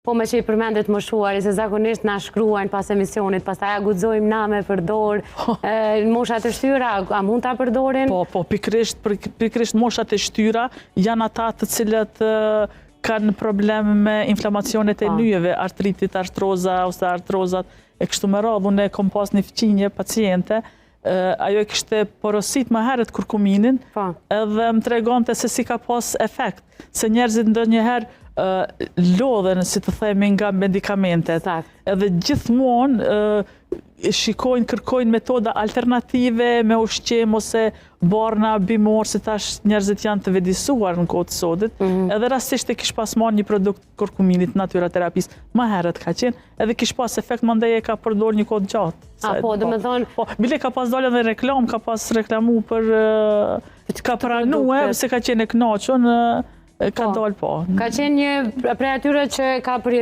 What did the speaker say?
Po me që i përmendet më shuari, se zakonisht na shkruajnë pas emisionit, pas ta ja guxojmë na me përdor, moshat e shtyra, a mund ta përdorin? Po, pikrisht moshat e shtyra janë ata të cilët kanë probleme me inflamacionet e nyjeve, artritit, artroza, ose artrozat, e kështu me radhë. Unë kom pas një fëqinje paciente, ajo e kishte porosit më herët kurkuminin, edhe më tregonte se si ka pas efekt, se njerëzit ndonjëherë lodhen, si të themi, nga medikamentet. Edhe gjithmonë shikojnë, kërkojnë metoda alternative me ushqim ose barna bimor, si tash njerëzit janë të vedisuar në kohë të sodit. Edhe rastisht e kish pas marrë një produkt kurkuminit natyroterapisë, më herët ka qenë, edhe kish pas efekt, mandej e ka përdor një kohë gjatë. Po, dhe me thonë... Po, bile ka pas dalë edhe reklam, ka pas reklamu për... ka pranue, se ka qenë e knaqën, ka dalë po. Ka qenë një prej atyre që ka përjetuar